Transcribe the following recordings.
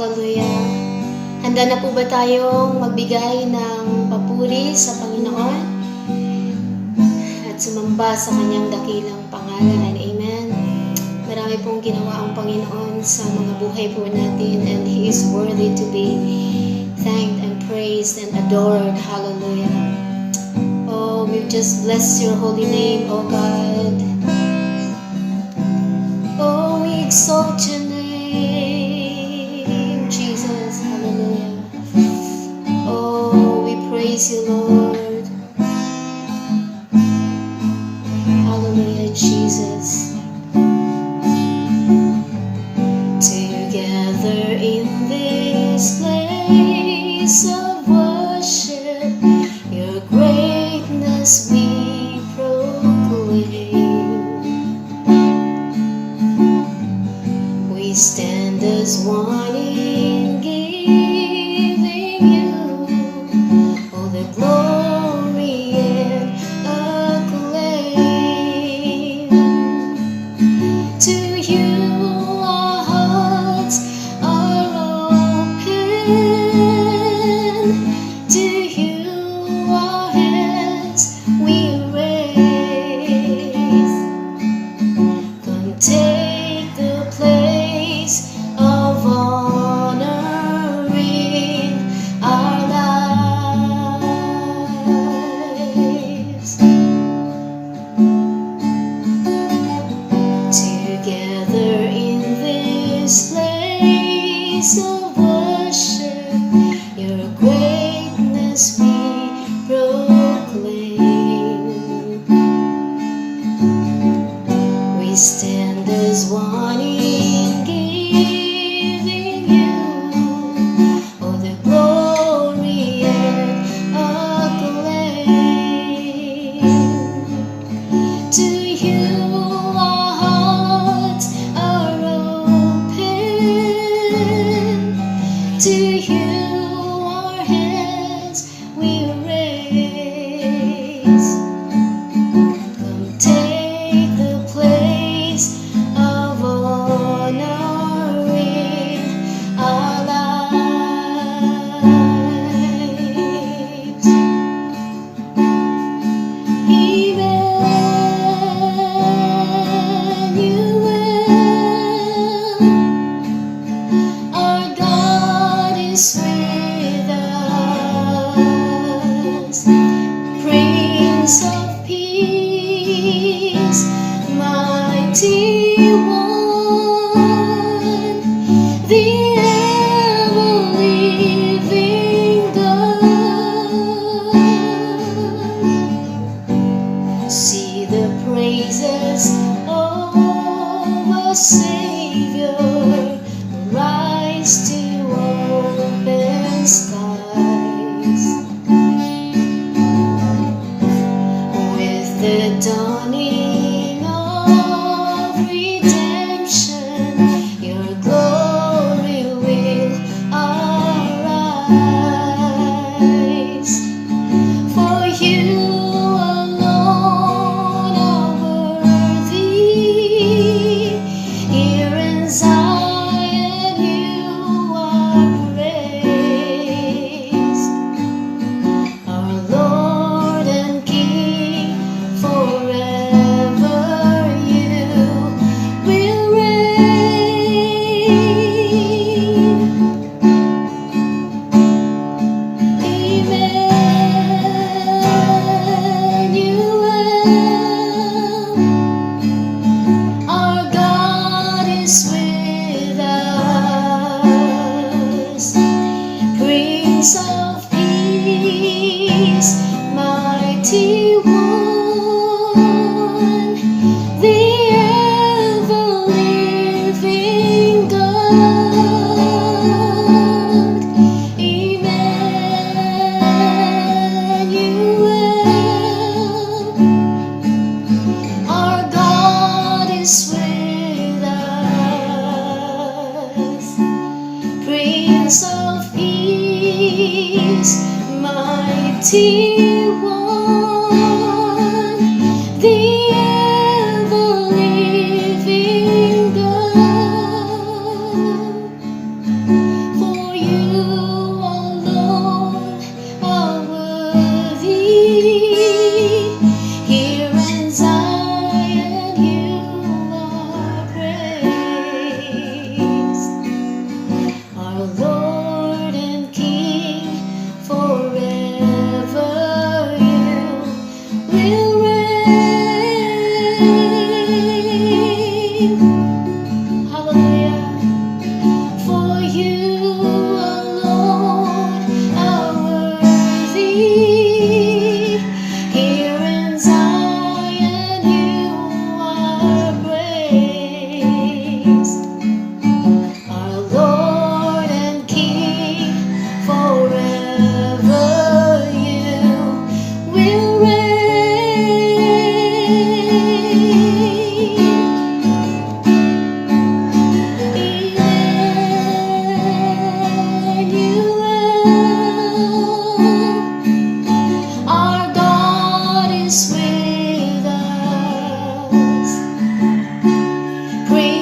Hallelujah. Handa na po ba tayong magbigay ng papuri sa Panginoon at sumamba sa kanyang dakilang pangalan? Amen. Marami pong ginawa ang Panginoon sa mga buhay po natin, and He is worthy to be thanked and praised and adored. Hallelujah. Oh, we just bless your holy name, oh God. Oh, we exalt your name, Jesus. Hallelujah. Oh, we praise you, Lord. Hallelujah, Jesus. Together in this place of worship, your greatness we proclaim. We stand as one in giving you all the glory and acclaim. To you our hearts are open, to you our hands we raise. Come take the place of honor in our lives. Together in this place of worship, your greatness we proclaim. We stand as one in giving you all the glory and acclaim. To you our hearts are open, to you our hands we raise. Come take the place of honor in our lives. Emmanuel, our God is with us. Prince of Peace, mighty One, the ever-living God. See the praises of our Savior rise to open skies. With the dawning of redemption, your glory will arise. For you alone are worthy. Here in Zion you are praised. Our Lord and King, forever you will reign. Emmanuel, our God is with us. Prince of Peace, mighty One, the ever-living God. Emmanuel, our God is with us. Prince of Peace, mighty One, the ever-living God.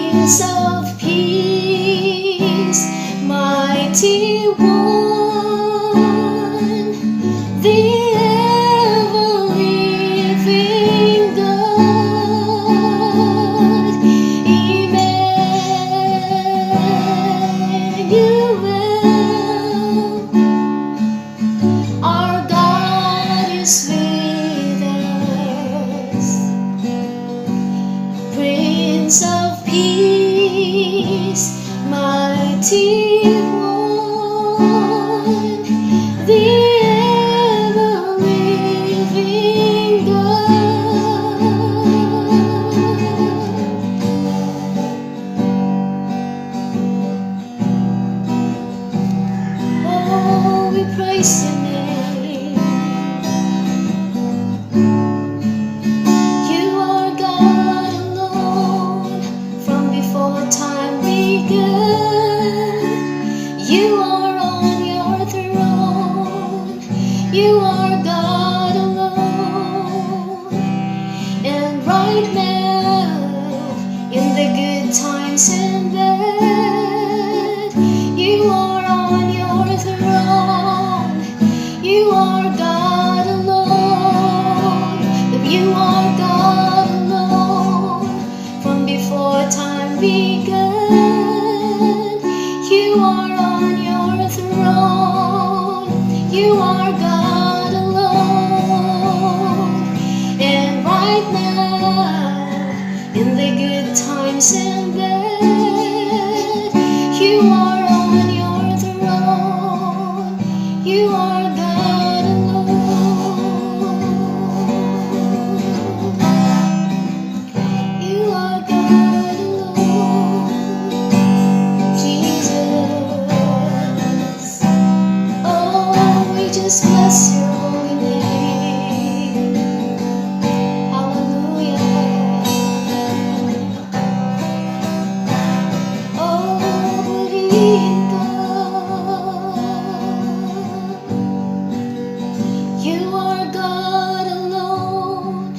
Prince of Peace, mighty one, the ever-living God, Emmanuel, our God is with us. Prince of Peace, mighty one, the ever-living God. Oh, we praise your name. You are God alone from before time began. You are on your throne. You are God alone. And right now, in the good times and bad, you are on your throne. You are God alone. You are God alone from before time began. You are on your throne. You are God alone. And right now, in the good times and bad, you are on your throne. You are God alone. You are God alone, Jesus. Oh, we just bless your holy name. Hallelujah. Oh, believe God. You are God alone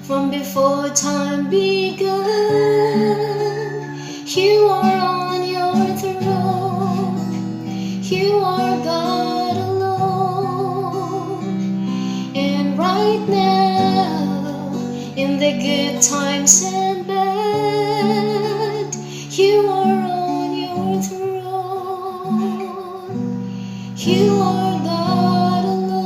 from before time began. You are on your throne. You are God alone. And right now, in the good times and bad, you are on your throne. You are God alone.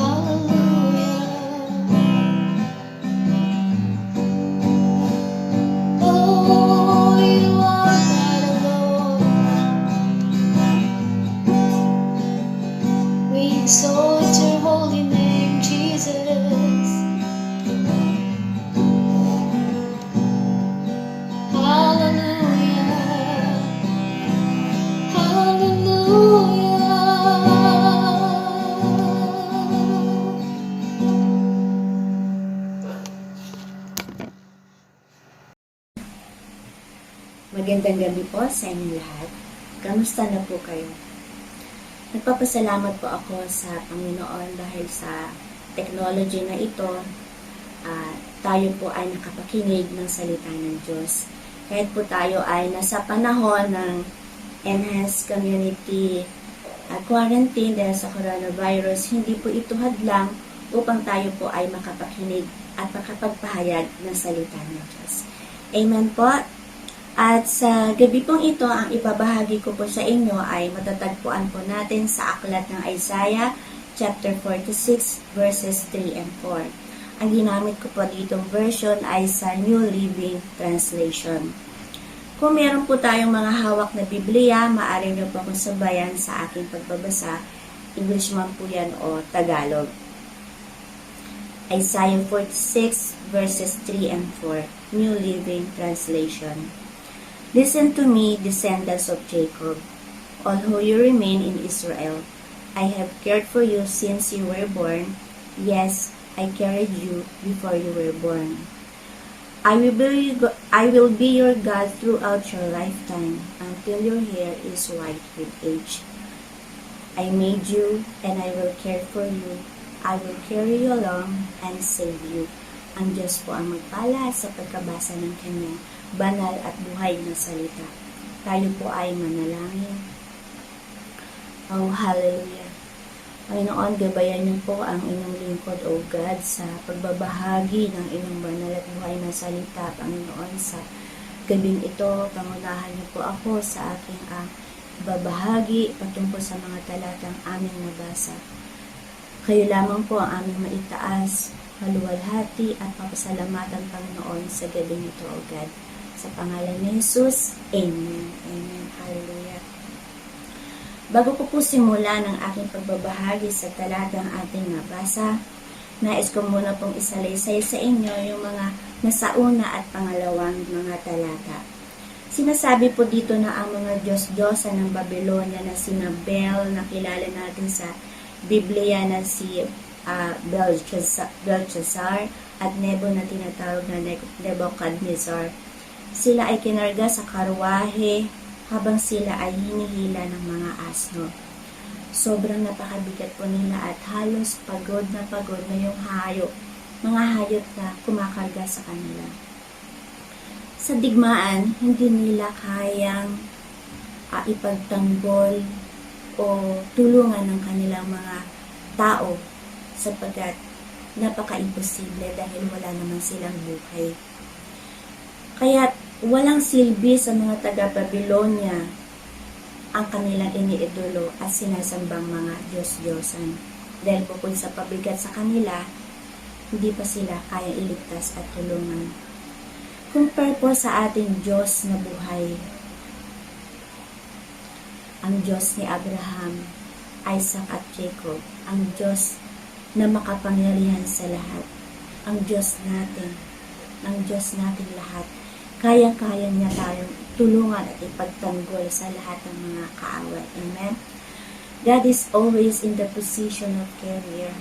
Hallelujah. Oh, you are God alone. We exalt your holy name, Jesus. Hallelujah. Magandang gabi po sa inyo lahat. Kamusta na po kayo? Nagpapasalamat po ako sa Panginoon dahil sa technology na ito, tayo po ay nakapakinig ng salita ng Diyos. Kahit po tayo ay nasa panahon ng enhanced community quarantine dahil sa coronavirus, hindi po ito hadlang upang tayo po ay makapakinig at makapagpahayag ng salita ng Diyos. Amen po. At sa gabi pong ito, ang ibabahagi ko po sa inyo ay matatagpuan po natin sa aklat ng Isaiah chapter 46 verses 3 and 4. Ang ginamit ko po ditong version ay sa New Living Translation. Kung meron po tayong mga hawak na Biblia, maaari nyo po akong sabayan sa aking pagbabasa. English man po yan o Tagalog. Isaiah 46 verses 3 and 4, New Living Translation. Listen to me, descendants of Jacob, all who you remain in Israel. I have cared for you since you were born. Yes, I carried you before you were born. I will be your God throughout your lifetime until your hair is white with age. I made you and I will care for you. I will carry you along and save you. Ang Diyos po ang magpala sa pagkabasa ng kanyang banal at buhay na salita. Tayo po ay manalangin. Oh, hallelujah. Panginoon, gabayan niyo po ang inyong lingkod, O God, sa pagbabahagi ng inyong banal at buhay na salita, Panginoon, sa gabing ito. Pangunahan niyo po ako sa aking babahagi patungkol sa mga talatang aming nabasa. Kayo lamang po ang aming maitaas, maluwalhati at papasalamatan, Panginoon, sa gabing ito, O God. Sa pangalan ni Jesus, Amen. Amen. Hallelujah. Bago ko po simula ng aking pagbabahagi sa talatang ating nabasa, nais ko muna pong isalaysay sa inyo yung mga nasa una at pangalawang mga talata. Sinasabi po dito na ang mga Diyos-Diyosa ng Babylonia na sina Bel, na kilala natin sa Biblia na si Belshazzar at Nebo na tinatawag na Nebuchadnezzar. Sila ay kinarga sa karwahe habang sila ay hinihila ng mga asno. Sobrang napakabigat po nila at halos pagod na yung mga hayop na kumakarga sa kanila. Sa digmaan, hindi nila kayang ipagtanggol o tulungan ng kanilang mga tao sapagkat napaka-imposible dahil wala naman silang buhay. Kaya walang silbi sa mga taga-Babylonia ang kanilang iniidolo at sinasambang mga Diyos-Diyosan. Dahil bukod sa pabigat sa kanila, hindi pa sila kaya iligtas at tulungan. Compare po sa ating Diyos na buhay. Ang Diyos ni Abraham, Isaac at Jacob. Ang Diyos na makapangyarihan sa lahat. Ang Diyos natin. Ang Diyos natin lahat. Kaya-kaya niya tayong tulungan at ipagtanggol sa lahat ng mga kaaway. Amen? God is always in the position of carrier.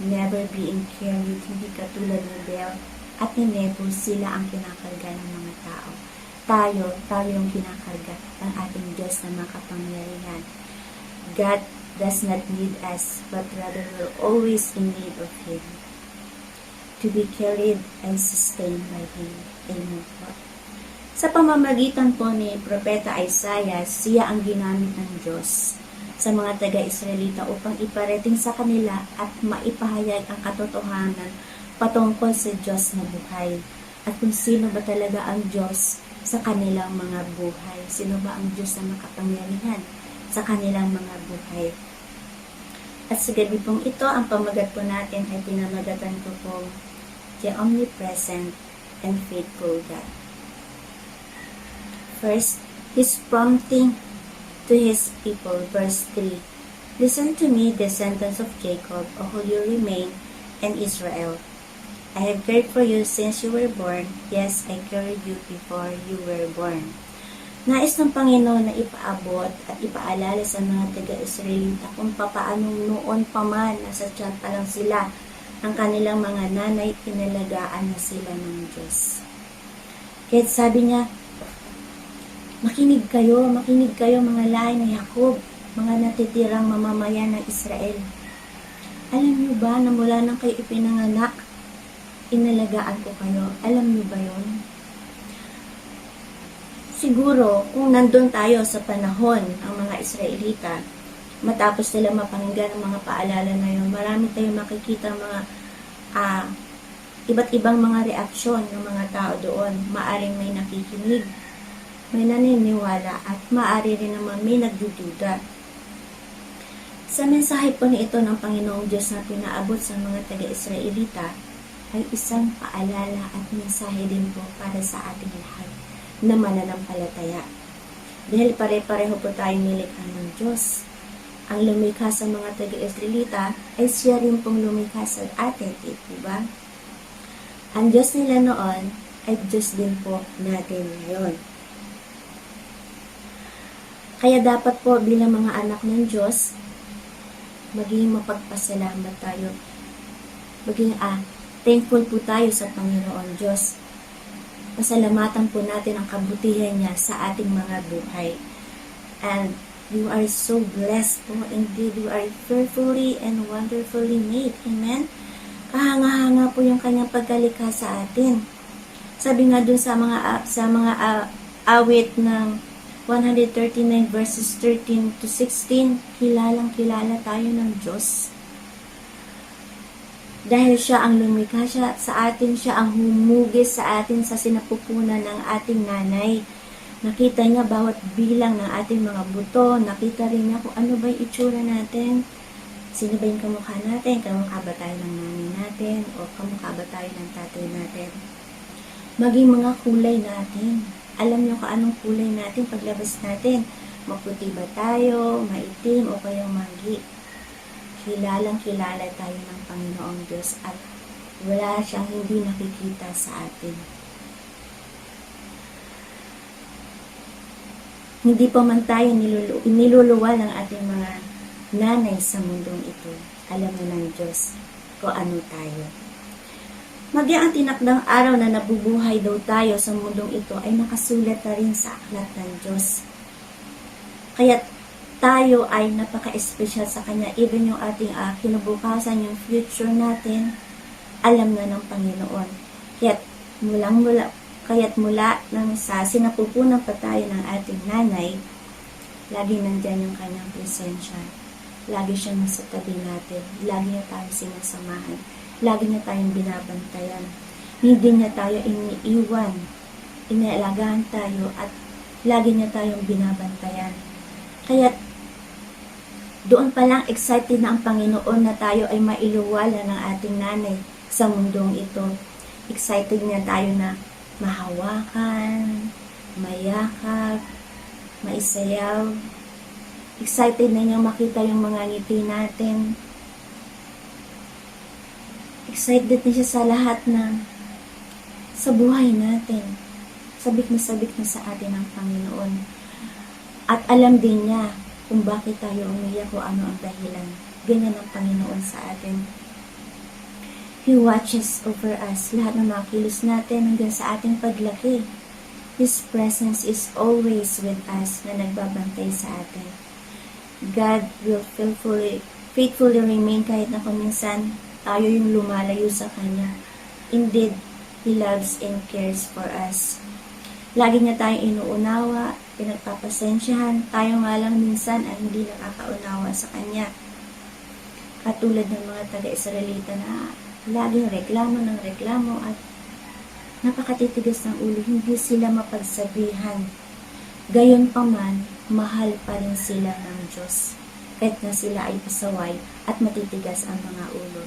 Never being carried. Hindi katulad ni Bel at ni Nebo, sila ang kinakarga ng mga tao. Tayo yung kinakarga ng ating Diyos na makapangyarihan. God does not need us, but rather we're always in need of Him. To be carried and sustained by Him. Amen po. Sa pamamagitan po ni Propeta Isaiah, siya ang ginamit ng Diyos sa mga taga-Israelita upang iparating sa kanila at maipahayag ang katotohanan patungkol sa Diyos na buhay. At kung sino ba talaga ang Diyos sa kanilang mga buhay. Sino ba ang Diyos na makapangyarihan sa kanilang mga buhay. At sa gabi pong ito, ang pamagat po natin ay pinamagatan ko po the omnipresent and faithful God. First, His prompting to His people, verse 3. Listen to me, descendants of Jacob, O who you remain, and Israel. I have cared for you since you were born. Yes, I carried you before you were born. Nais ng Panginoon na ipaabot at ipaalala sa mga taga-Israelita kung papaano noon pa man nasa tiyan pa lang sila ng kanilang mga nanay, pinalagaan na sila ng Diyos. Kahit sabi niya, makinig kayo mga lahi ng Jacob, mga natitirang mamamayan ng Israel. Alam niyo ba na mula nang kayo ipinanganak, inalagaan ko kayo? Alam niyo ba yon? Siguro, kung nandun tayo sa panahon ng mga Israelita, matapos nila mapakinggan ang mga paalala na yun, marami tayong makikita mga iba't ibang mga reaksyon ng mga tao doon. Maaring may nakikinig, may naniniwala, at maari rin naman may nagdududa. Sa mensahe po nito ng Panginoong Diyos na pinaabot sa mga taga-Israelita, ay isang paalala at mensahe din po para sa ating lahat na mananampalataya. Dahil pare-pareho po tayong nilikha ng Diyos. Ang lumikha sa mga taga-Israelita ay siya rin pong lumikha sa atin, diba? Ang Diyos nila noon ay Diyos din po natin ngayon. Kaya dapat po bilang mga anak ng Diyos, maging mapagpasalamat tayo. Maging thankful po tayo sa Panginoon Diyos. Pasalamatan po natin ang kabutihan niya sa ating mga buhay. And You are so blessed po. Indeed, you are fearfully and wonderfully made. Amen? Kahanga-hanga po yung kanyang pagkalikha sa atin. Sabi nga dun sa mga awit ng 139 verses 13 to 16, kilalang kilala tayo ng Diyos. Dahil siya ang lumikha, siya sa atin, siya ang humugis sa atin sa sinapupunan ng ating nanay. Nakita niya bawat bilang ng ating mga buto. Nakita rin niya kung ano ba yung itsura natin. Sino ba yung kamukha natin? Kamukha ba tayo ng nanay natin? O kamukha ba tayo ng tatay natin? Maging mga kulay natin. Alam niyo kung anong kulay natin paglabas natin. Maputi ba tayo, maitim, o kayong magi. Kilalang kilala tayo ng Panginoong Diyos at wala siyang hindi nakikita sa atin. Hindi pa man tayo niluluwal ng ating mga nanay sa mundong ito. Alam mo ng Diyos kung ano tayo. Maging ang tinakdang araw na nabubuhay daw tayo sa mundong ito ay nakasulat na rin sa aklat ng Diyos. Kaya tayo ay napaka-espesyal sa Kanya. Even yung ating kinabukasan, yung future natin, alam na ng Panginoon. Kaya't mula nang sa sinapupunan pa tayo ng ating nanay, lagi nandyan yung Kanyang presensya. Lagi siya nasa tabi natin. Lagi niya tayo sinasamahan. Lagi niya tayong binabantayan. Hindi niya tayo iniiwan. Inialagaan tayo at lagi niya tayong binabantayan. Kaya doon pa lang excited na ang Panginoon na tayo ay mailuwala ng ating nanay sa mundong ito. Excited niya tayo na mahawakan, mayakap, maisayaw. Excited na niya makita yung mga ngiti natin. Excited na siya sa lahat sa buhay natin. Sabik na sa atin ang Panginoon. At alam din niya kung bakit tayo umiyak o ano ang dahilan. Ganyan ang Panginoon sa atin. He watches over us. Lahat ng mga kilos natin hanggang sa ating paglaki. His presence is always with us na nagbabantay sa atin. God will faithfully remain kahit na kuminsan tayo yung lumalayo sa Kanya. Indeed, He loves and cares for us. Lagi niya tayong inuunawa, pinagpapasensyahan. Tayo nga lang minsan ay hindi nakakaunawa sa Kanya. Katulad ng mga taga-Israelita na laging reklamo ng reklamo at napakatitigas ng ulo, hindi sila mapagsabihan. Gayon pa man, mahal pa rin sila ng Diyos. Kahit na sila ay pasaway at matitigas ang mga ulo.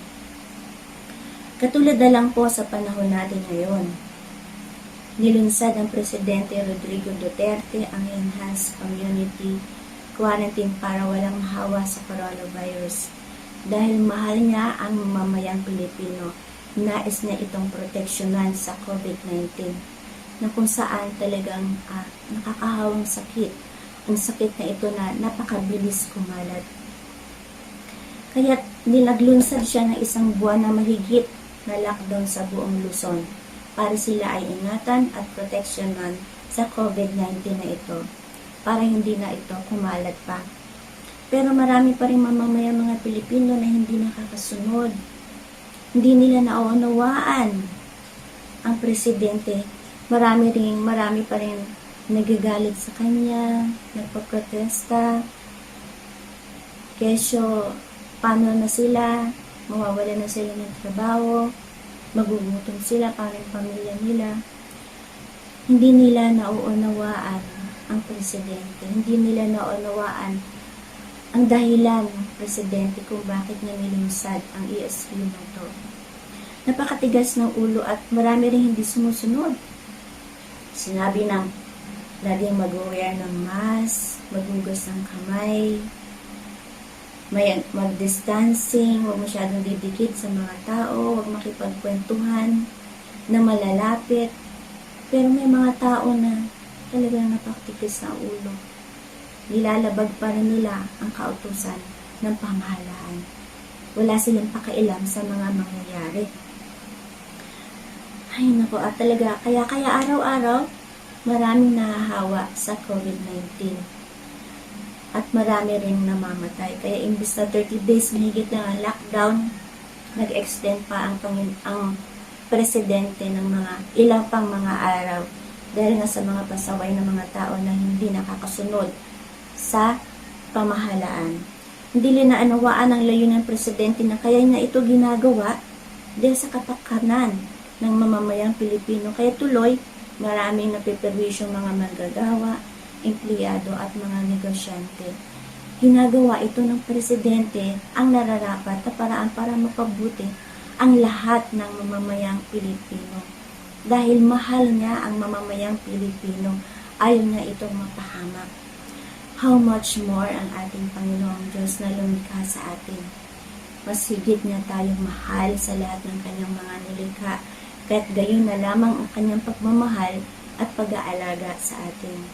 Katulad na lang po sa panahon natin ngayon. Nilunsad ng Presidente Rodrigo Duterte ang Enhanced Community Quarantine para walang mahawa sa coronavirus. Dahil mahal niya ang mamamayang Pilipino, nais niya itong proteksyonan sa COVID-19 na kung saan talagang nakakahawang sakit. Ang sakit na ito na napakabilis kumalat. Kaya nilaglunsad siya ng isang buwan na mahigit na lockdown sa buong Luzon para sila ay ingatan at proteksyonan sa COVID-19 na ito para hindi na ito kumalat pa. Pero marami pa rin mamamayang mga Pilipino na hindi nakakasunod. Hindi nila naunawaan ang presidente. Marami pa rin nagagalit sa kanya, nagpaprotesta. Kesyo, paano na sila? Mawawala na sila ng trabaho, magugutom sila para yung pamilya nila. Hindi nila nauunawaan ang presidente. Hindi nila nauunawaan ang dahilan ng presidente kung bakit niya nilunsad ang ESQ na ito. Napakatigas ng ulo at marami rin hindi sumusunod. Sinabi ng laging mag-wear ng mask, maghugas ng kamay, mag-distancing, huwag masyadong didikit sa mga tao, huwag makipagkwentuhan na malalapit. Pero may mga tao na talagang napakatigas na ulo. Nilalabag pa rin nila ang kautusan ng pamahalaan. Wala silang pakialam sa mga mangyayari. Ay nako, at talaga, kaya araw-araw, maraming nahahawa sa COVID-19. at marami rin namamatay. Kaya imbis na 30 days mahigit lang ang lockdown, nag-extend pa ang presidente ng mga ilang pang mga araw dahil nga sa mga pasaway ng mga tao na hindi nakakasunod sa pamahalaan. Hindi linaanawaan ang layunin ng presidente na kaya na ito ginagawa dahil sa kapakanan ng mamamayang Pilipino. Kaya tuloy, maraming napiperwisyong mga manggagawa, empleyado at mga negosyante. Ginagawa ito ng presidente ang nararapat na paraan para mapabuti ang lahat ng mamamayang Pilipino. Dahil mahal niya ang mamamayang Pilipino, ayaw niya itong mapahamak. How much more ang ating Panginoong Diyos na lumikha sa atin. Mas higit niya tayong mahal sa lahat ng kanyang mga nilikha, kaya't gayon na lamang ang kanyang pagmamahal at pag-aalaga sa atin.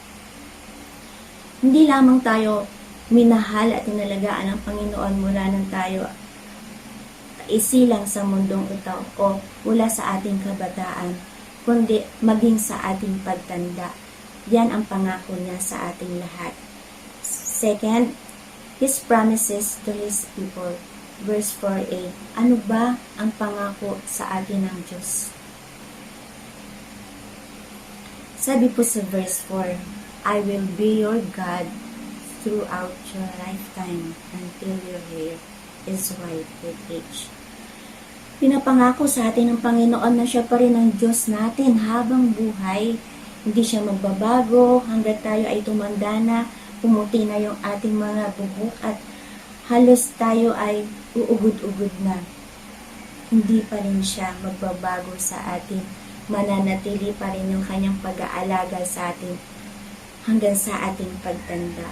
Hindi lamang tayo minahal at inalagaan ng Panginoon mula nang tayo isilang sa mundong ito o mula sa ating kabataan, kundi maging sa ating pagtanda. Yan ang pangako niya sa ating lahat. Second, His promises to His people. Verse 4a, ano ba ang pangako sa atin ng Diyos? Sabi po sa verse 4, I will be your God throughout your lifetime until your hair is white with age. Pinapangako sa atin ng Panginoon na siya pa rin ang Diyos natin habang buhay. Hindi siya magbabago hanggat tayo ay tumanda na, pumuti na yung ating mga buhok at halos tayo ay uugod-ugod na. Hindi pa rin siya magbabago sa atin. Mananatili pa rin yung kanyang pag-aalaga sa atin hanggang sa ating pagtanda.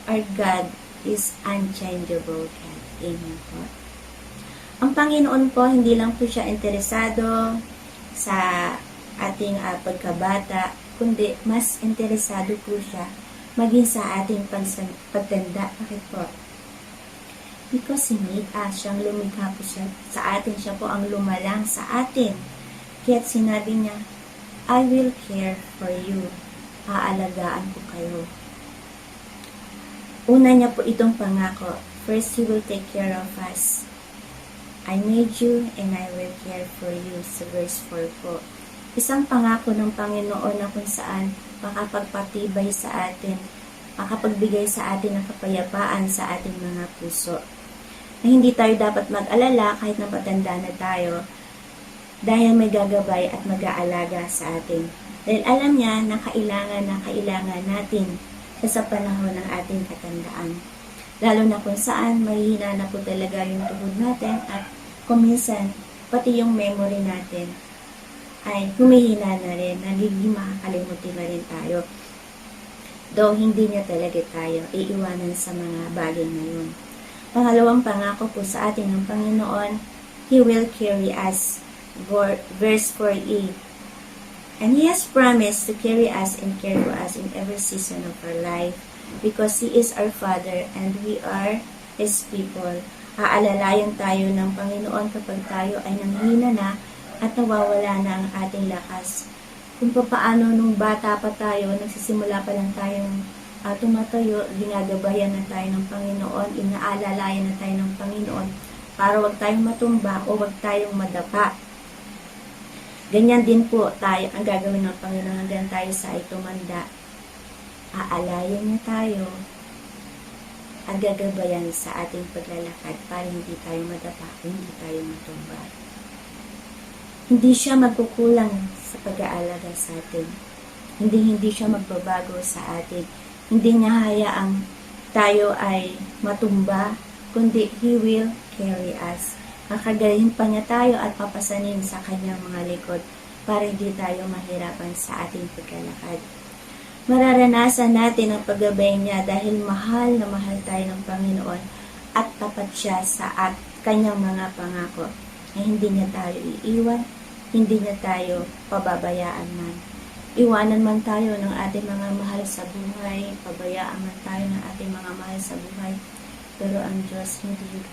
Our God is unchangeable God. Amen po. Ang Panginoon po, hindi lang po siya interesado sa ating pagkabata, kundi mas interesado po siya maging sa ating pagtanda. Bakit po? Because He made us, siyang lumikha po siya sa atin, siya po ang lumalang sa atin. Kaya't sinabi niya, I will care for you. Aalagaan ko kayo. Una niya po itong pangako. First, He will take care of us. I made you and I will care for you. Sa verse 4 po. Isang pangako ng Panginoon na kung saan makapagpatibay sa atin, makapagbigay sa atin ng kapayapaan sa ating mga puso. Na hindi tayo dapat mag-alala kahit na patanda na tayo dahil may gagabay at mag-aalaga sa atin. Dahil alam niya na kailangan natin sa panahon ng ating katandaan. Lalo na kung saan mahihina na po talaga yung tuhod natin at kung minsan pati yung memory natin ay humihina na rin, nagiging makakalimutin na rin tayo. Though hindi niya talaga tayo iiwanan sa mga bagay na yun. Pangalawang pangako po sa atin ng Panginoon, He will carry us. Verse 4a, and He has promised to carry us and care for us in every season of our life because He is our Father and we are His people. Aalalayan tayo ng Panginoon kapag tayo ay nanghina na at nawawala na ang ating lakas. Kung paano nung bata pa tayo, nagsisimula pa lang tayong tumatayo, ginagabayan na tayo ng Panginoon, inaalalayan na tayo ng Panginoon para wag tayong matumba o wag tayong madapa. Ganyan din po tayo ang gagawin ng Panginoon hanggang tayo sa ay tumanda. Aalayan niya tayo at gagabayan sa ating paglalakad para hindi tayo madapa, hindi tayo matumba. Hindi siya magkukulang sa pag-aalaga sa atin. Hindi siya magbabago sa atin. Hindi niya hayaang tayo ay matumba, kundi He will carry us. Kakagayin pa niya tayo at papasanin sa kanyang mga likod para hindi tayo mahirapan sa ating paglalakad. Mararanasan natin ang paggabay niya dahil mahal na mahal tayo ng Panginoon at tapat siya sa kanyang mga pangako na hindi niya tayo iiwan, hindi niya tayo pababayaan man. Iwanan man tayo ng ating mga mahal sa buhay, pabayaan man tayo ng ating mga mahal sa buhay, pero ang Diyos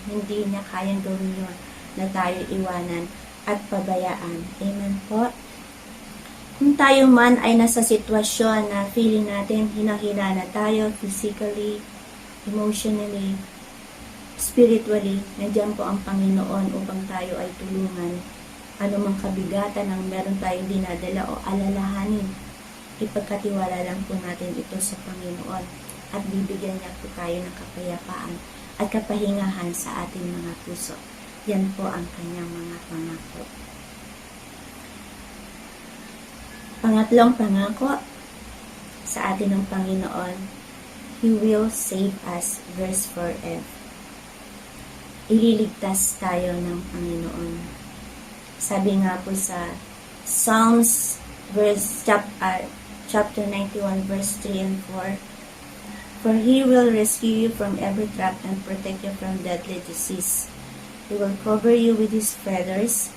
hindi niya kayang gawin yun na tayo iwanan at pabayaan. Amen po. Kung tayo man ay nasa sitwasyon na feeling natin hinahina na tayo physically, emotionally, spiritually, nandiyan po ang Panginoon upang tayo ay tulungan. Ano mang kabigatan ang meron tayong dinadala o alalahanin, ipagkatiwala lang po natin ito sa Panginoon at bibigyan niya po tayo ng kapayapaan at kapahingahan sa ating mga puso. Yan po ang kanyang mga pangako. Pangatlong pangako sa atin ng Panginoon, He will save us, verse 4f. Ililigtas tayo ng Panginoon. Sabi nga po sa Psalms chapter 91 verse 3 and 4, For He will rescue you from every trap and protect you from deadly disease. He will cover you with His feathers.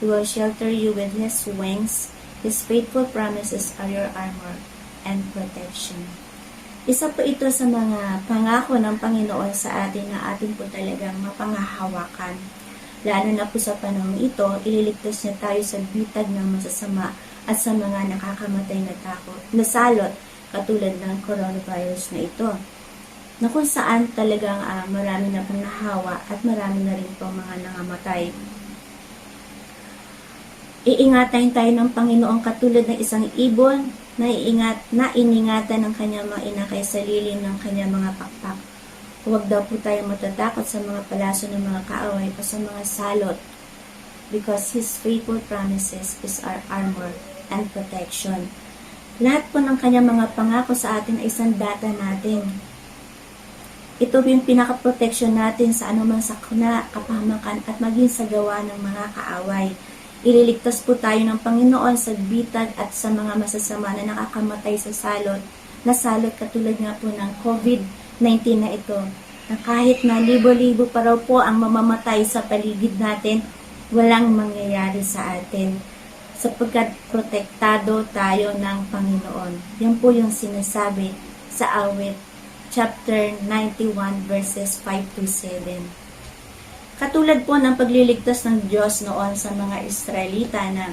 He will shelter you with His wings. His faithful promises are your armor and protection. Isa po ito sa mga pangako ng Panginoon sa atin na atin po talagang mapangahawakan. Lalo na po sa panahon ito, ililigtas niya tayo sa bitag ng masasama at sa mga nakakamatay na salot katulad ng coronavirus na ito. Na kung saan talagang marami na pong nahawa at marami na rin po mga nangamatay. Iingatan tayo ng Panginoon katulad ng isang ibon na iningatan ng kanyang mga inakay sa lilim ng kanyang mga pakpak. Huwag daw po tayo matatakot sa mga palaso ng mga kaaway o sa mga salot because His faithful promises is our armor and protection. Lahat po ng kanyang mga pangako sa atin ay sandata natin. Ito yung pinaka-protection natin sa anumang sakuna, kapahamakan at maging sa gawa ng mga kaaway. Ililigtas po tayo ng Panginoon sa bitag at sa mga masasama na nakakamatay sa salot, na salot katulad nga po ng COVID-19 na ito, na kahit na libo-libo pa raw po ang mamamatay sa paligid natin, walang mangyayari sa atin, sapagkat protektado tayo ng Panginoon. Yan po yung sinasabi sa awit, chapter 91, verses 5-7. Katulad po ng pagliligtas ng Diyos noon sa mga Israelita na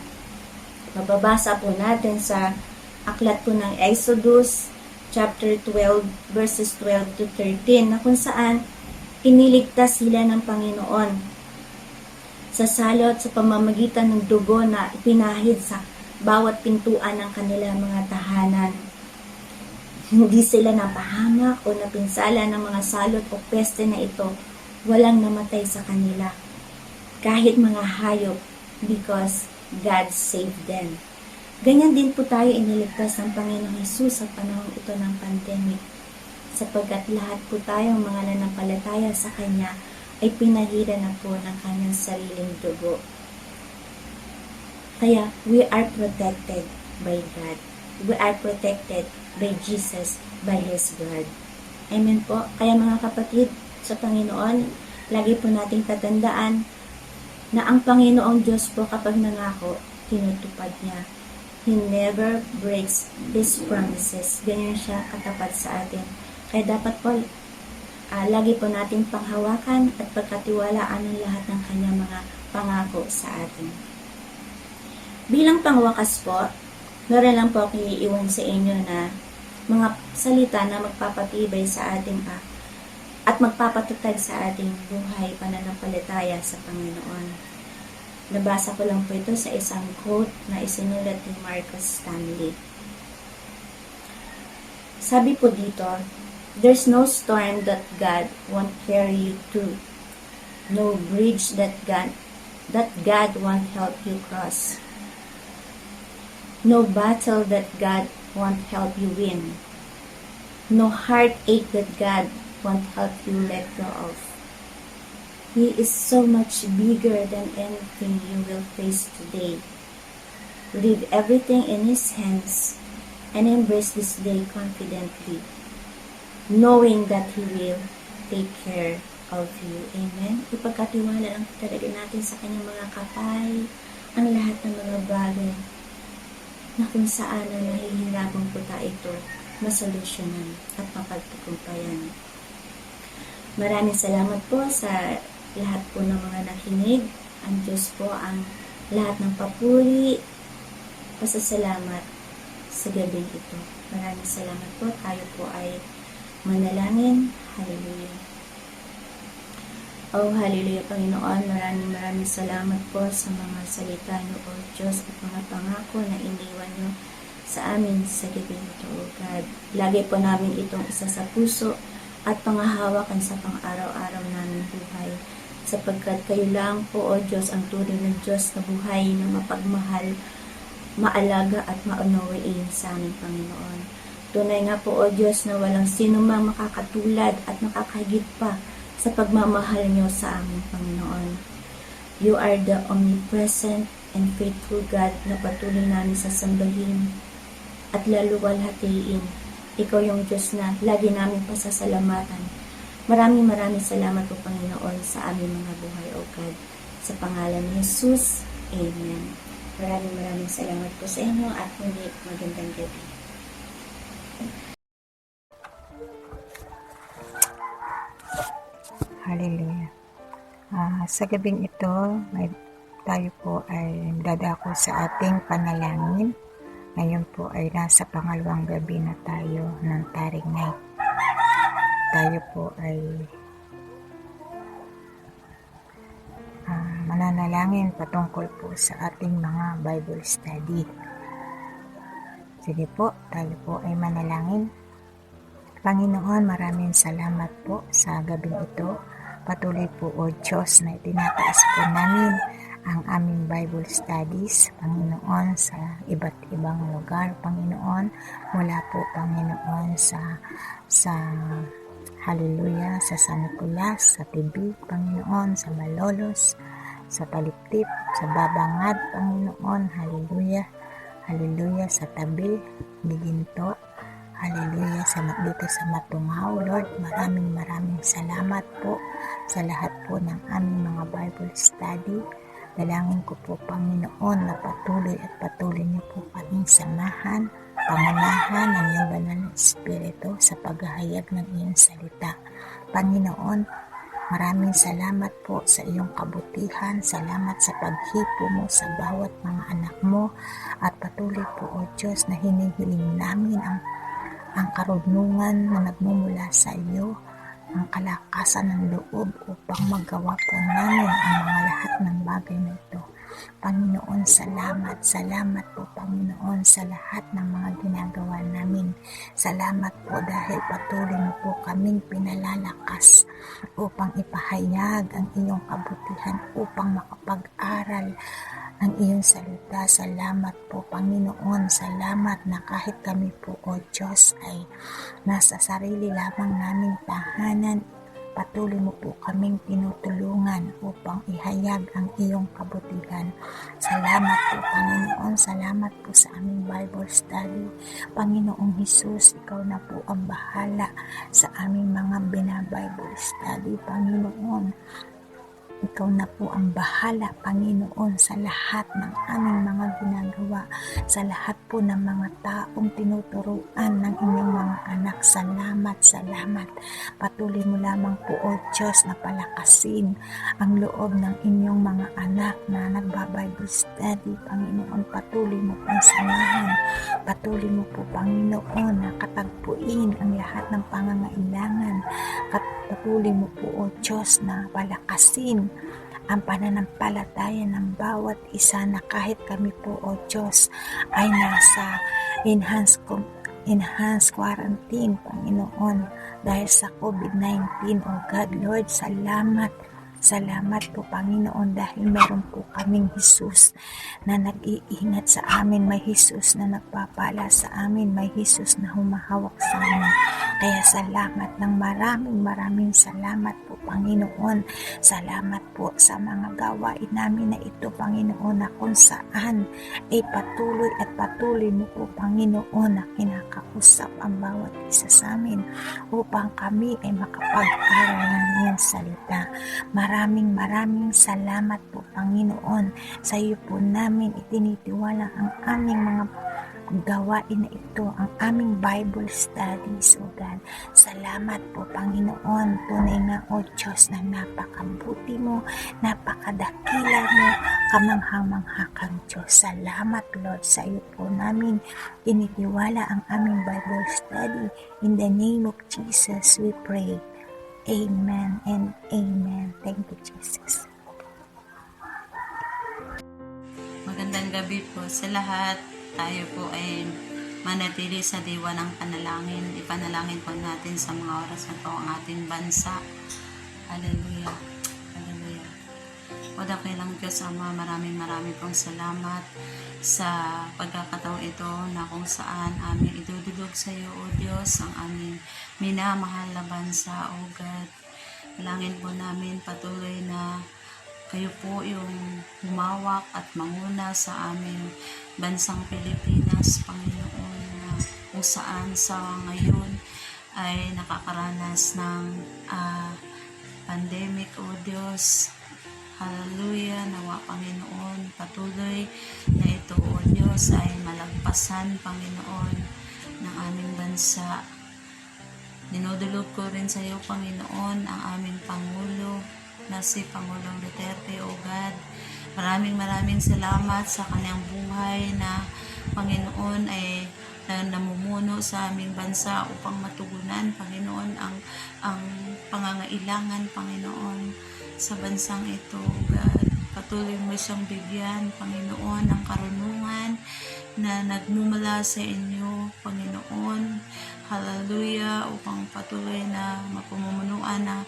mababasa po natin sa aklat po ng Exodus, chapter 12, verses 12-13, na kung saan iniligtas sila ng Panginoon sa salot sa pamamagitan ng dugo na ipinahid sa bawat pintuan ng kanilang mga tahanan. Hindi sila napahamak o napinsala ng mga salot o peste na ito. Walang namatay sa kanila, kahit mga hayop, because God saved them. Ganyan din po tayo iniligtas ng Panginoong Hesus sa panahon ito ng pandemic, sapagkat lahat po tayong mga nanampalataya sa Kanya ay pinahira na po ng Kanyang sariling dugo. Kaya, we are protected by God. We are protected by Jesus, by His blood. Amen po. Kaya mga kapatid, sa Panginoon, lagi po nating tatandaan na ang Panginoong Diyos po kapag nangako, tinutupad niya. He never breaks His promises. Ganyan siya katapat sa atin. Kaya dapat po, lagi po nating panghawakan at pagkatiwalaan ang lahat ng kanyang mga pangako sa atin. Bilang pangwakas po, meron lang po akong iiwan sa inyo na mga salita na magpapatibay sa ating at magpapatatag sa ating buhay pananampalataya sa Panginoon. Nabasa ko lang po ito sa isang quote na isinulat ni Marcus Stanley. Sabi po dito, there's no storm that God won't carry you through. No bridge that God won't help you cross. No battle that God won't help you win. No heartache that God won't help you let go of. He is so much bigger than anything you will face today. Leave everything in His hands and embrace this day confidently, knowing that He will take care of you. Amen? Ipagkatiwala lang talaga natin sa Kanyang mga kapay ang lahat ng mga bagay na kung saan na nahihirapan po tayo ito masolusyonan at mapagtagumpayan. Maraming salamat po sa lahat po ng mga nakinig. Ang Diyos po ang lahat ng papuri, pasasalamat sa gabing ito. Maraming salamat po. Tayo po ay Manalangin. Hallelujah. Oh, hallelujah, Panginoon. Maraming salamat po sa mga salita niyo, O Diyos, at mga pangako na iniwan niyo sa amin sa gabi nito, O God. Lagi po namin itong isa sa puso at pangahawakan sa pang-araw-araw namin buhay. Sapagkat kayo lang po, O Diyos, ang tunay ng Diyos na buhay na mapagmahal, maalaga at maunawain sa aming Panginoon. Tunay nga po, O Diyos, na walang sino mang makakatulad at makakahigit pa sa pagmamahal niyo sa aming Panginoon. You are the omnipresent and faithful God na patuloy namin sasambahin at laluwalhatiin. Ikaw yung Diyos na lagi namin pasasalamatan. Maraming salamat po, Panginoon, sa aming mga buhay, O God. Sa pangalan ni Jesus, Amen. Maraming salamat po sa inyo at muli magandang gabi. Hallelujah. Sa gabing ito, tayo po ay dadako sa ating panalangin. Ngayon po ay nasa pangalawang gabi na tayo ng Taring Night. Tayo po ay mananalangin patungkol po sa ating mga Bible study. Sige po, tayo po ay manalangin. Panginoon, maraming salamat po sa gabing ito. Patuloy po, O Diyos, na itinataas po namin ang aming Bible studies, Panginoon, sa iba't ibang lugar, Panginoon, mula po, Panginoon, sa Hallelujah, sa San Nicolas, sa Tibig, Panginoon, sa Malolos, sa Taliptip, sa Babangad, Panginoon, Hallelujah, Hallelujah, sa Tabi, Biginto, Hallelujah, dito sa Matungaw, Lord, maraming salamat po sa lahat po ng aming mga Bible study. Dalangin ko po, Panginoon, na patuloy niyo po kaming samahan, pangunahan ng iyong banal na Espiritu sa paghahayag ng iyong salita. Panginoon, maraming salamat po sa iyong kabutihan, salamat sa paghipo mo sa bawat mga anak mo, at patuloy po, O Diyos, na hinihiling namin ang karunungan na nagmumula sa iyo, ang kalakasan ng loob upang magawa po namin ang mga lahat ng bagay na ito. Panginoon, salamat po, Panginoon, sa lahat ng mga ginagawa namin. Salamat po dahil patuloy mo po kaming pinalalakas upang ipahayag ang iyong kabutihan, upang makapag-aral ang iyong salita. Salamat po, Panginoon. Salamat na kahit kami po, O Diyos, ay nasa sarili lamang naming tahanan, patuloy mo po kaming tinutulungan upang ihayag ang iyong kabutihan. Salamat po, Panginoon. Salamat po sa aming Bible study. Panginoong Hesus, ikaw na po ang bahala sa aming mga bina-Bible study, Panginoon. Ikaw na po ang bahala, Panginoon, sa lahat ng aming mga ginagawa, sa lahat po ng mga taong tinuturuan ng inyong mga anak. Salamat. Patuloy mo lamang po, O Diyos, na palakasin ang loob ng inyong mga anak na nagba-Bible study, Panginoon. Patuloy mo pong samahan. Patuloy mo po, Panginoon, na katagpuin ang lahat ng pangangailangan. Patuloy mo po, O Diyos, na palakasin ang pananampalataya ng bawat isa, na kahit kami po, O Diyos, ay nasa enhanced quarantine, Panginoon, dahil sa COVID-19, O God, Lord, Salamat po, Panginoon, dahil meron po kaming Hesus na nag-iingat sa amin. May Hesus na nagpapala sa amin. May Hesus na humahawak sa amin. Kaya salamat ng maraming salamat po, Panginoon. Salamat po sa mga gawain namin na ito, Panginoon, na kung saan ay patuloy mo po, Panginoon, na kinakausap ang bawat isa sa amin upang kami ay makapag-aral ng iyong salita. Maraming salamat po, Panginoon. Sa iyo po namin itinitiwala ang aming mga gawain na ito, ang aming Bible studies, O God. Salamat po, Panginoon. Tunay nga, O Diyos, na napakabuti mo, napakadakila mo, kamangha-mangha kang Diyos. Salamat, Lord, sa iyo po namin tinitiwala ang aming Bible study. In the name of Jesus, we pray. Amen and amen. Thank you, Jesus. Magandang gabi po sa lahat. Tayo po ay manatili sa diwa ng panalangin. Ipanalangin po natin sa mga oras na ito ang ating bansa. Hallelujah. Hallelujah. O dakilang Diyos Ama, maraming pong salamat sa pagkakataong ito na kung saan aming idudulog sa iyo, O Diyos, ang aming minamahal na bansa, O God. Dalangin po namin patuloy na kayo po yung humawak at manguna sa aming bansang Pilipinas, Panginoon, na kung saan sa ngayon ay nakakaranas ng pandemic, O Diyos. Hallelujah, nawa Panginoon, patuloy na ito, O Diyos, ay malagpasan, Panginoon, ng aming bansa. Dinudulog ko rin sa iyo, Panginoon, ang aming Pangulo, na si Pangulong Duterte, O God. Maraming salamat sa kanyang buhay na Panginoon ay namumuno sa aming bansa upang matugunan, Panginoon, ang pangangailangan, Panginoon, sa bansang ito, O God. Patuloy mo siyang bigyan, Panginoon, ng karunungan na nagmumula sa inyo, Panginoon. Hallelujah, upang patuloy na mapamumunuan na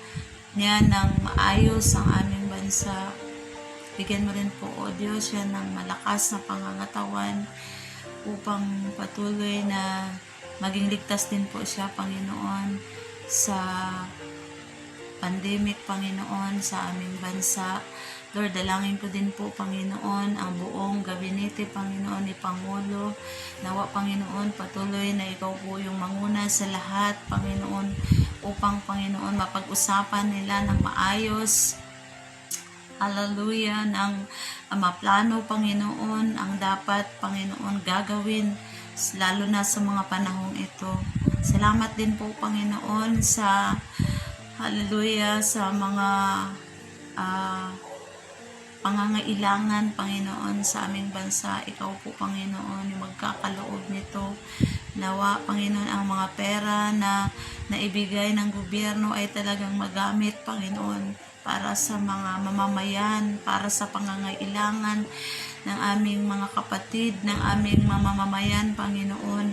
niya ng maayos ang aming bansa. Bigyan mo rin po, O Diyos, yan ng malakas na pangangatawan upang patuloy na maging ligtas din po siya, Panginoon, sa pandemic, Panginoon, sa aming bansa. Lord, dalangin ko din po, Panginoon, ang buong gabinete, Panginoon, ni Pangulo. Nawa, Panginoon, patuloy na ikaw po yung manguna sa lahat, Panginoon, upang, Panginoon, mapag-usapan nila ng maayos. Hallelujah, ng maplano, Panginoon, ang dapat, Panginoon, gagawin, lalo na sa mga panahong ito. Salamat din po, Panginoon, sa hallelujah, sa mga pangangailangan, Panginoon, sa aming bansa. Ikaw po, Panginoon, yung magkakaloob nito. Nawa, Panginoon, ang mga pera na naibigay ng gobyerno ay talagang magamit, Panginoon, para sa mga mamamayan, para sa pangangailangan ng aming mga kapatid, ng aming mamamayan, Panginoon.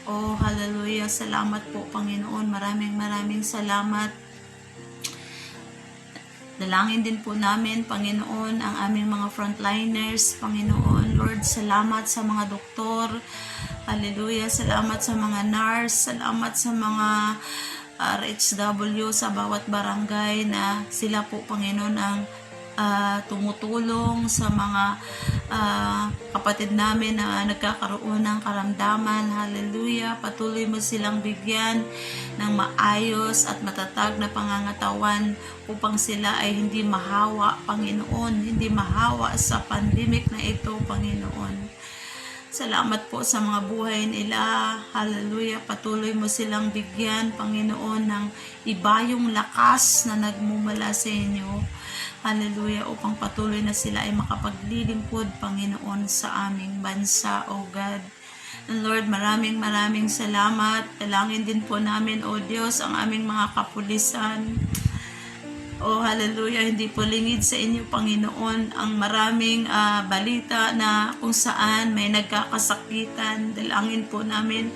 Oh, hallelujah. Salamat po, Panginoon. Maraming salamat. Dalangin din po namin, Panginoon, ang aming mga frontliners, Panginoon. Lord, salamat sa mga doktor. Hallelujah. Salamat sa mga nurse. Salamat sa mga RHW sa bawat barangay na sila po, Panginoon, ang tumutulong sa mga kapatid namin na nagkakaroon ng karamdaman. Hallelujah. Patuloy mo silang bigyan ng maayos at matatag na pangangatawan upang sila ay hindi mahawa, Panginoon, hindi mahawa sa pandemic na ito, Panginoon. Salamat po sa mga buhay nila. Hallelujah. Patuloy mo silang bigyan, Panginoon, ng ibayong lakas na nagmumula sa inyo. Hallelujah. Upang patuloy na sila ay makapaglilingkod, Panginoon, sa aming bansa, O God. And Lord, maraming salamat. Dalangin din po namin, O Diyos, ang aming mga kapulisan. Oh, hallelujah, hindi po lingid sa inyo, Panginoon, ang maraming balita na kung saan may nagkakasakitan. Dalangin po namin,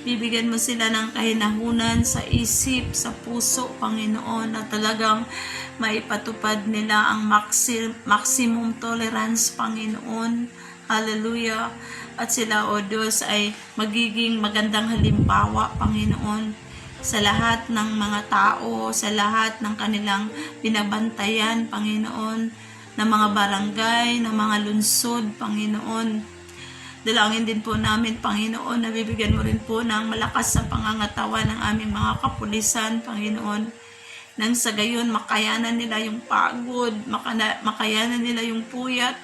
bibigyan mo sila ng kahinahunan sa isip, sa puso, Panginoon, na talagang maipatupad nila ang maximum tolerance, Panginoon. Hallelujah. At sila, O Diyos, ay magiging magandang halimbawa, Panginoon, sa lahat ng mga tao, sa lahat ng kanilang binabantayan, Panginoon, ng mga barangay, ng mga lungsod, Panginoon. Dalangin din po namin, Panginoon, na bibigyan mo rin po ng malakas sa pangangatawan ng aming mga kapulisan, Panginoon, nang sa gayon makayanan nila yung pagod, makayanan nila yung puyat,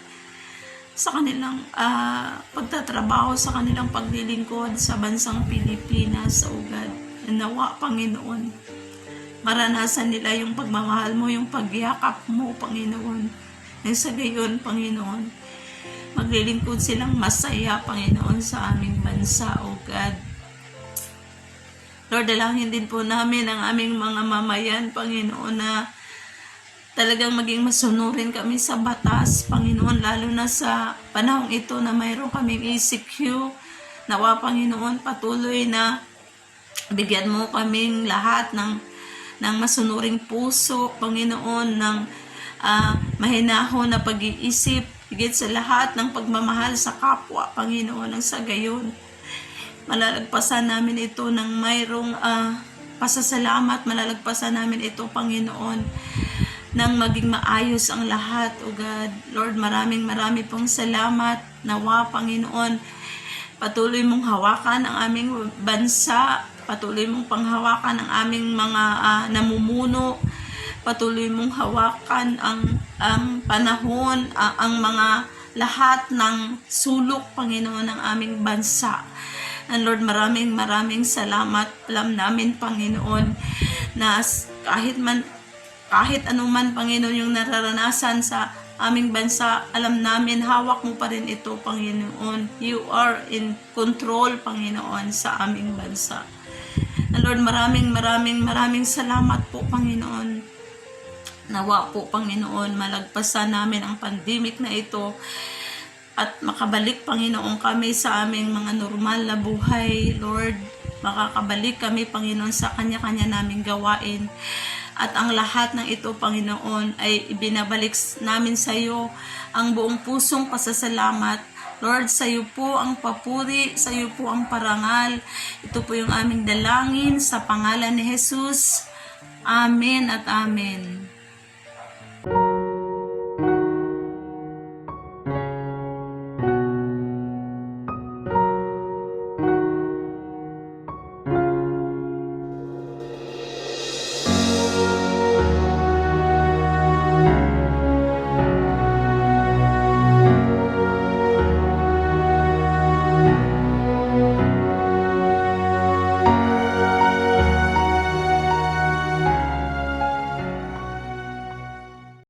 sa kanilang pagtatrabaho, sa kanilang paglilingkod sa bansang Pilipinas, O God. Nawa, Panginoon, maranasan nila yung pagmamahal mo, yung pagyakap mo, Panginoon. Nang sa gayon, Panginoon, maglilingkod silang masaya, Panginoon, sa aming bansa, O God. Lord, dalangin din po namin ang aming mga mamayan, Panginoon, na talagang maging masunurin kami sa batas, Panginoon, lalo na sa panahong ito na mayroon kaming ECQ. Nawa, Panginoon, patuloy na bigyan mo kaming lahat ng masunuring puso, Panginoon, ng mahinahon na pag-iisip, higit sa lahat ng pagmamahal sa kapwa, Panginoon, ang sa gayon. Malalagpasan namin ito ng mayroong pasasalamat, malalagpasan namin ito, Panginoon, nang maging maayos ang lahat, O God. Lord, maraming pong salamat. Nawa, Panginoon, patuloy mong hawakan ang aming bansa, patuloy mong panghawakan ang aming mga namumuno, patuloy mong hawakan ang panahon, ang mga lahat ng sulok, Panginoon, ng aming bansa. And Lord, maraming salamat. Alam namin, Panginoon, na kahit anuman, Panginoon, yung nararanasan sa aming bansa, alam namin, hawak mo pa rin ito, Panginoon. You are in control, Panginoon, sa aming bansa. And Lord, maraming salamat po, Panginoon. Nawa po, Panginoon, malagpasan namin ang pandemic na ito at makabalik, Panginoon, kami sa aming mga normal na buhay. Lord, makakabalik kami, Panginoon, sa kanya-kanya naming gawain. At ang lahat ng ito, Panginoon, ay ibinabalik namin sa iyo ang buong pusong pasasalamat. Lord, sa iyo po ang papuri, sa iyo po ang parangal. Ito po yung aming dalangin sa pangalan ni Jesus. Amen at amen.